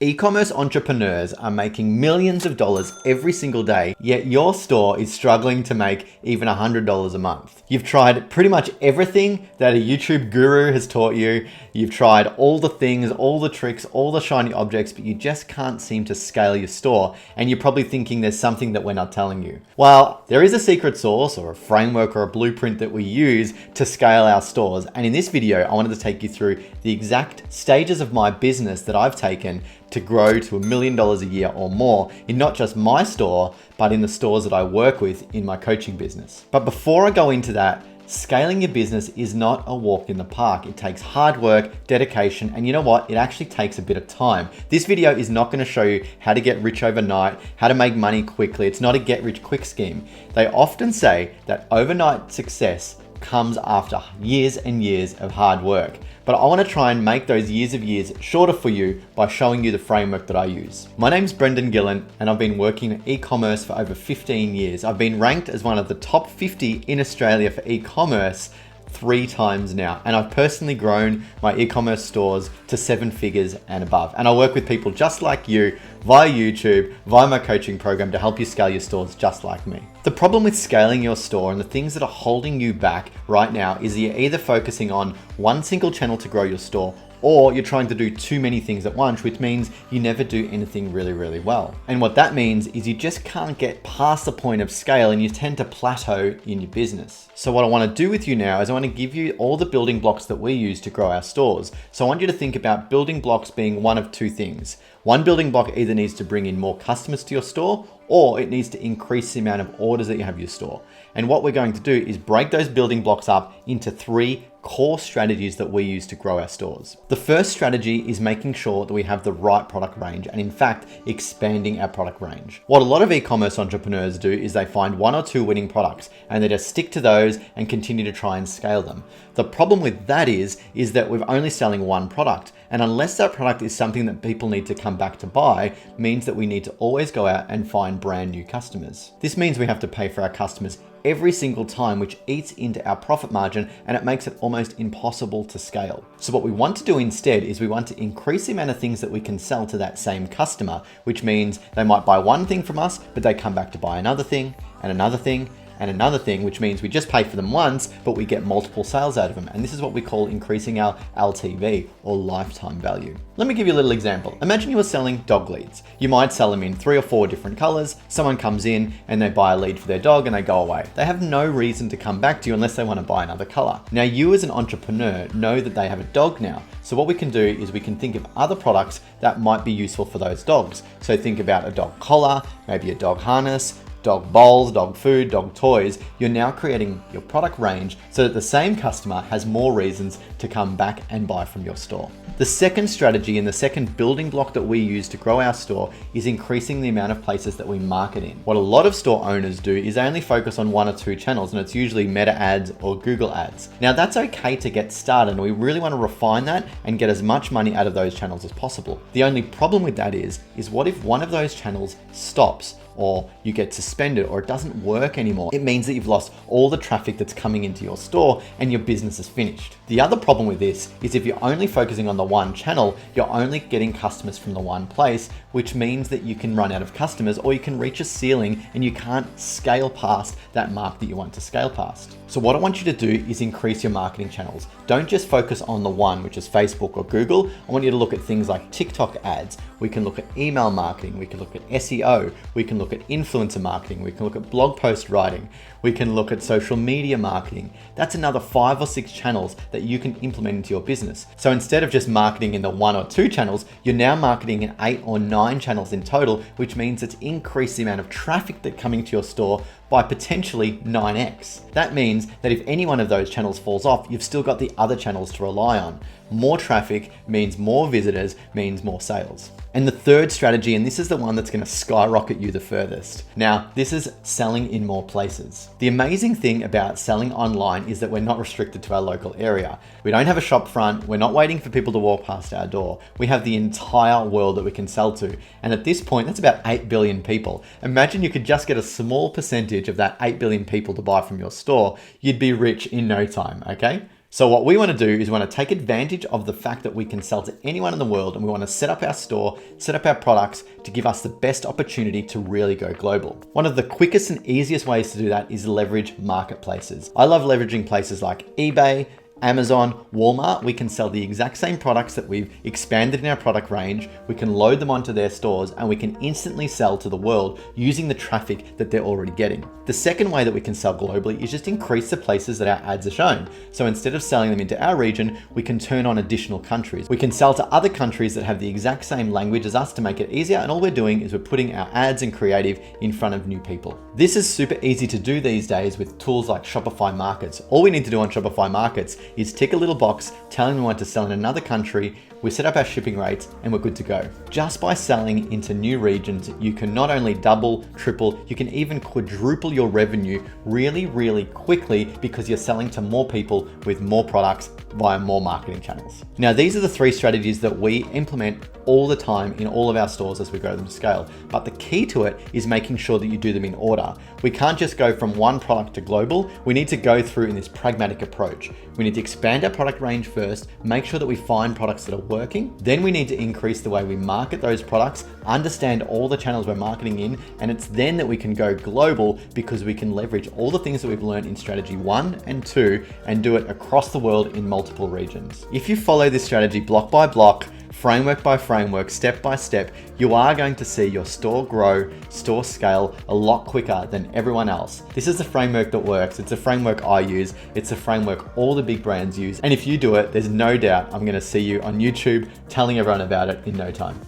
E-commerce entrepreneurs are making millions of dollars every single day, yet your store is struggling to make even $100 a month. You've tried pretty much everything that a YouTube guru has taught you. You've tried all the things, all the tricks, all the shiny objects, but you just can't seem to scale your store. And you're probably thinking there's something that we're not telling you. Well, there is a secret sauce or a framework or a blueprint that we use to scale our stores. And in this video, I wanted to take you through the exact stages of my business that I've taken to grow to $1 million a year or more in not just my store, but in the stores that I work with in my coaching business. But before I go into that, scaling your business is not a walk in the park. It takes hard work, dedication, and you know what? It actually takes a bit of time. This video is not going to show you how to get rich overnight, how to make money quickly. It's not a get rich quick scheme. They often say that overnight success comes after years and years of hard work. But I want to try and make those years shorter for you by showing you the framework that I use. My name's Brendan Gillen, and I've been working in e-commerce for over 15 years. I've been ranked as one of the top 50 in Australia for e-commerce 3 times now. And I've personally grown my e-commerce stores to 7 figures and above. And I work with people just like you via YouTube, via my coaching program to help you scale your stores just like me. The problem with scaling your store and the things that are holding you back right now is that you're either focusing on one single channel to grow your store, or you're trying to do too many things at once, which means you never do anything really well. And what that means is you just can't get past the point of scale and you tend to plateau in your business. So what I want to do with you now is I want to give you all the building blocks that we use to grow our stores. So I want you to think about building blocks being one of 2 things. One building block either needs to bring in more customers to your store, or it needs to increase the amount of orders that you have in your store. And what we're going to do is break those building blocks up into 3 core strategies that we use to grow our stores. The first strategy is making sure that we have the right product range, and in fact, expanding our product range. What a lot of e-commerce entrepreneurs do is they find 1 or 2 winning products and they just stick to those and continue to try and scale them. The problem with that is that we're only selling one product, and unless that product is something that people need to come back to buy, means that we need to always go out and find brand new customers. This means we have to pay for our customers every single time, which eats into our profit margin, and it makes it almost impossible to scale. So what we want to do instead is we want to increase the amount of things that we can sell to that same customer, which means they might buy one thing from us, but they come back to buy another thing and another thing and another thing, which means we just pay for them once, but we get multiple sales out of them. And this is what we call increasing our LTV, or lifetime value. Let me give you a little example. Imagine you were selling dog leads. You might sell them in 3 or 4 different colors. Someone comes in and they buy a lead for their dog and they go away. They have no reason to come back to you unless they want to buy another color. Now, you as an entrepreneur know that they have a dog now. So what we can do is we can think of other products that might be useful for those dogs. So think about a dog collar, maybe a dog harness, dog bowls, dog food, dog toys. You're now creating your product range so that the same customer has more reasons to come back and buy from your store. The second strategy and the second building block that we use to grow our store is increasing the amount of places that we market in. What a lot of store owners do is they only focus on 1 or 2 channels, and it's usually Meta ads or Google ads. Now, that's okay to get started, and we really want to refine that and get as much money out of those channels as possible. The only problem with that is what if one of those channels stops, or you get suspended, or it doesn't work anymore? It means that you've lost all the traffic that's coming into your store and your business is finished. The other problem with this is if you're only focusing on the one channel, you're only getting customers from the one place, which means that you can run out of customers, or you can reach a ceiling and you can't scale past that mark that you want to scale past. So what I want you to do is increase your marketing channels. Don't just focus on the one, which is Facebook or Google. I want you to look at things like TikTok ads. We can look at email marketing. We can look at SEO. We can look at influencer marketing. We can look at blog post writing. We can look at social media marketing. That's another 5 or 6 channels that you can implement into your business. So instead of just marketing in the 1 or 2 channels, you're now marketing in 8 or 9 channels in total, which means it's increased the amount of traffic that coming to your store by potentially 9x. That means that if any one of those channels falls off, you've still got the other channels to rely on. More traffic means more visitors, means more sales. And the third strategy, and this is the one that's going to skyrocket you the furthest. Now, this is selling in more places. The amazing thing about selling online is that we're not restricted to our local area. We don't have a shop front. We're not waiting for people to walk past our door. We have the entire world that we can sell to. And at this point, that's about 8 billion people. Imagine you could just get a small percentage of that 8 billion people to buy from your store. You'd be rich in no time, okay? So what we want to do is we want to take advantage of the fact that we can sell to anyone in the world, and we want to set up our store, set up our products to give us the best opportunity to really go global. One of the quickest and easiest ways to do that is leverage marketplaces. I love leveraging places like eBay, Amazon, Walmart. We can sell the exact same products that we've expanded in our product range. We can load them onto their stores and we can instantly sell to the world using the traffic that they're already getting. The second way that we can sell globally is just increase the places that our ads are shown. So instead of selling them into our region, we can turn on additional countries. We can sell to other countries that have the exact same language as us to make it easier. And all we're doing is we're putting our ads and creative in front of new people. This is super easy to do these days with tools like Shopify Markets. All we need to do on Shopify Markets is tick a little box telling we want to sell in another country, we set up our shipping rates, and we're good to go. Just by selling into new regions, you can not only double, triple, you can even quadruple your revenue really, really quickly because you're selling to more people with more products via more marketing channels. Now, these are the 3 strategies that we implement all the time in all of our stores as we grow them to scale. But the key to it is making sure that you do them in order. We can't just go from one product to global. We need to go through in this pragmatic approach. We need to expand our product range first, make sure that we find products that are working. Then we need to increase the way we market those products, understand all the channels we're marketing in, and it's then that we can go global because we can leverage all the things that we've learned in strategy 1 and 2 and do it across the world in multiple regions. If you follow this strategy block by block, framework by framework, step by step, you are going to see your store grow, store scale a lot quicker than everyone else. This is a framework that works. It's a framework I use. It's a framework all the big brands use. And if you do it, there's no doubt I'm going to see you on YouTube telling everyone about it in no time.